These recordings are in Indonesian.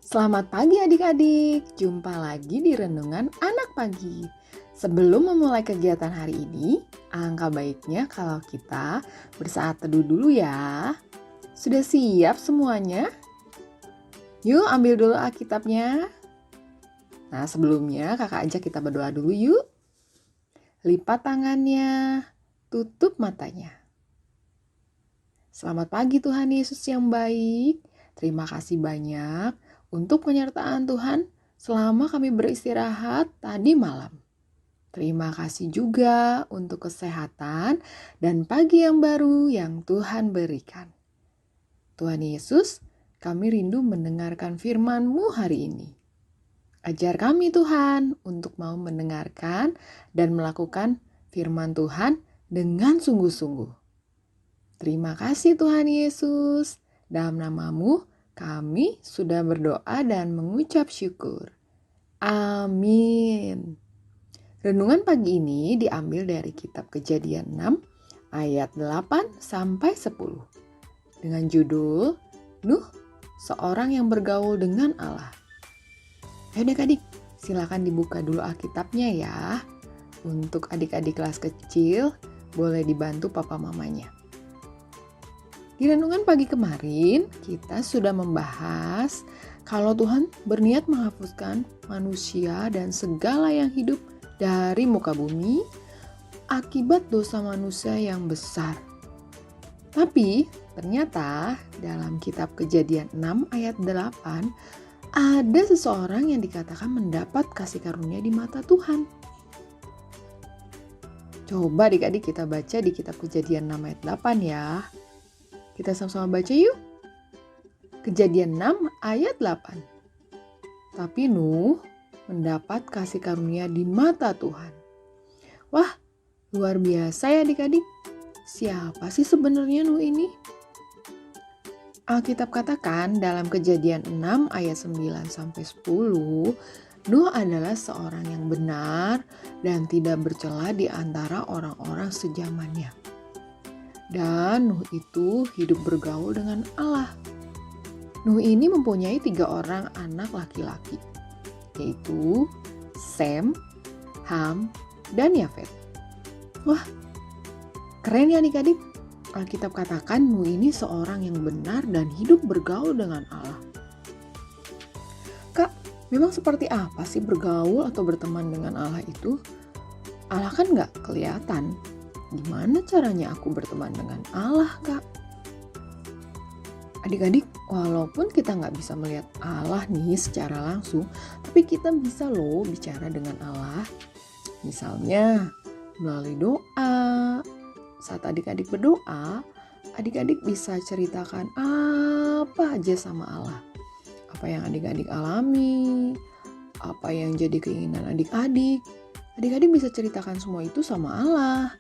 Selamat pagi adik-adik, jumpa lagi di Renungan Anak Pagi. Sebelum memulai kegiatan hari ini, alangkah baiknya kalau kita bersaat teduh dulu ya. Sudah siap semuanya? Yuk ambil dulu Alkitabnya. Nah sebelumnya kakak ajak kita berdoa dulu yuk. Lipat tangannya, tutup matanya. Selamat pagi Tuhan Yesus yang baik. Terima kasih banyak untuk penyertaan Tuhan selama kami beristirahat tadi malam. Terima kasih juga untuk kesehatan dan pagi yang baru yang Tuhan berikan. Tuhan Yesus, kami rindu mendengarkan firman-Mu hari ini. Ajar kami Tuhan untuk mau mendengarkan dan melakukan firman Tuhan dengan sungguh-sungguh. Terima kasih Tuhan Yesus. Dalam nama-Mu kami sudah berdoa dan mengucap syukur. Amin. Renungan pagi ini diambil dari kitab Kejadian 6 ayat 8 sampai 10. Dengan judul Nuh, seorang yang bergaul dengan Allah. Ayo adik-adik, silakan dibuka dulu Alkitabnya ya. Untuk adik-adik kelas kecil, boleh dibantu papa mamanya. Di renungan pagi kemarin, kita sudah membahas kalau Tuhan berniat menghapuskan manusia dan segala yang hidup dari muka bumi akibat dosa manusia yang besar. Tapi ternyata dalam kitab Kejadian 6 ayat 8 ada seseorang yang dikatakan mendapat kasih karunia di mata Tuhan. Coba adik-adik kita baca di kitab Kejadian 6 ayat 8 ya. Kita sama-sama baca yuk. Kejadian 6 ayat 8. Tapi Nuh mendapat kasih karunia di mata Tuhan. Wah, luar biasa ya adik-adik. Siapa sih sebenarnya Nuh ini? Alkitab katakan dalam Kejadian 6 ayat 9 sampai 10, Nuh adalah seorang yang benar dan tidak bercela di antara orang-orang sejamannya. Dan Nuh itu hidup bergaul dengan Allah. Nuh ini mempunyai 3 orang anak laki-laki, yaitu Sem, Ham, dan Yafet. Wah, keren ya adik-adik. Alkitab katakan Nuh ini seorang yang benar dan hidup bergaul dengan Allah. Kak, memang seperti apa sih bergaul atau berteman dengan Allah itu? Allah kan gak kelihatan. Gimana caranya aku berteman dengan Allah, Kak? Adik-adik, walaupun kita nggak bisa melihat Allah nih secara langsung, tapi kita bisa loh bicara dengan Allah. Misalnya, melalui doa. Saat adik-adik berdoa, adik-adik bisa ceritakan apa aja sama Allah. Apa yang adik-adik alami, apa yang jadi keinginan adik-adik. Adik-adik bisa ceritakan semua itu sama Allah.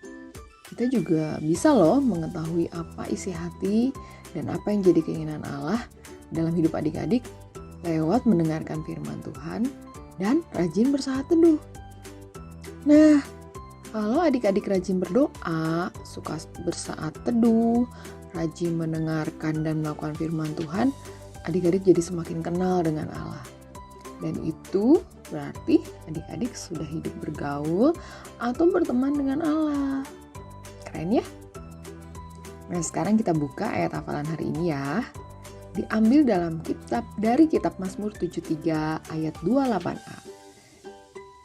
Kita juga bisa loh mengetahui apa isi hati dan apa yang jadi keinginan Allah dalam hidup adik-adik lewat mendengarkan firman Tuhan dan rajin bersaat teduh. Nah, kalau adik-adik rajin berdoa, suka bersaat teduh, rajin mendengarkan dan melakukan firman Tuhan, adik-adik jadi semakin kenal dengan Allah. Dan itu berarti adik-adik sudah hidup bergaul atau berteman dengan Allah. Keren ya? Nah sekarang kita buka ayat hafalan hari ini ya. Diambil dari kitab Mazmur 73 ayat 28a.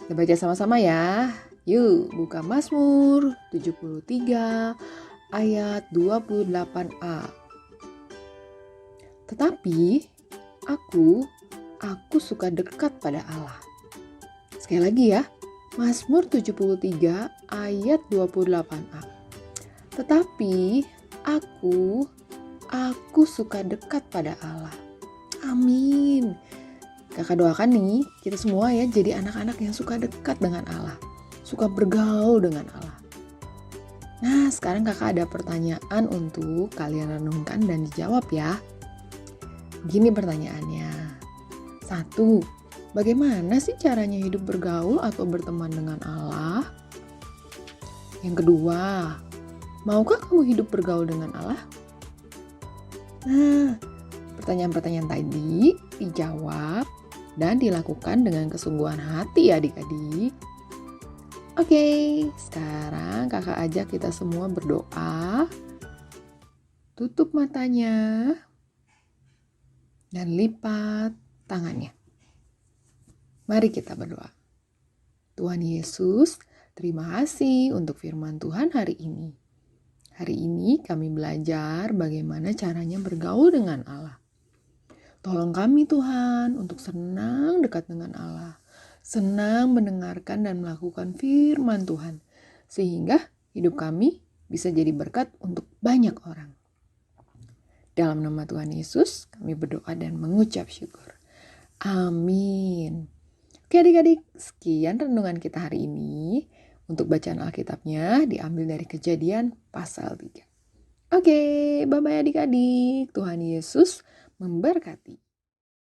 Kita baca sama-sama ya. Yuk buka Mazmur 73 ayat 28a. Tetapi aku suka dekat pada Allah. Sekali lagi ya. Mazmur 73 ayat 28a. Tetapi aku suka dekat pada Allah. Amin. Kakak doakan nih, kita semua ya jadi anak-anak yang suka dekat dengan Allah. Suka bergaul dengan Allah. Nah, sekarang kakak ada pertanyaan untuk kalian renungkan dan dijawab ya. Gini pertanyaannya. 1. Bagaimana sih caranya hidup bergaul atau berteman dengan Allah? Yang kedua, maukah kamu hidup bergaul dengan Allah? Nah, Pertanyaan-pertanyaan tadi dijawab dan dilakukan dengan kesungguhan hati ya adik-adik. Oke, sekarang kakak ajak kita semua berdoa. Tutup matanya dan lipat tangannya. Mari kita berdoa. Tuhan Yesus, terima kasih untuk firman Tuhan hari ini. Hari ini kami belajar bagaimana caranya bergaul dengan Allah. Tolong kami Tuhan untuk senang dekat dengan Allah. Senang mendengarkan dan melakukan firman Tuhan. Sehingga hidup kami bisa jadi berkat untuk banyak orang. Dalam nama Tuhan Yesus, kami berdoa dan mengucap syukur. Amin. Oke adik-adik, sekian renungan kita hari ini. Untuk bacaan Alkitabnya diambil dari Kejadian pasal 3. Oke, bye-bye adik-adik. Tuhan Yesus memberkati.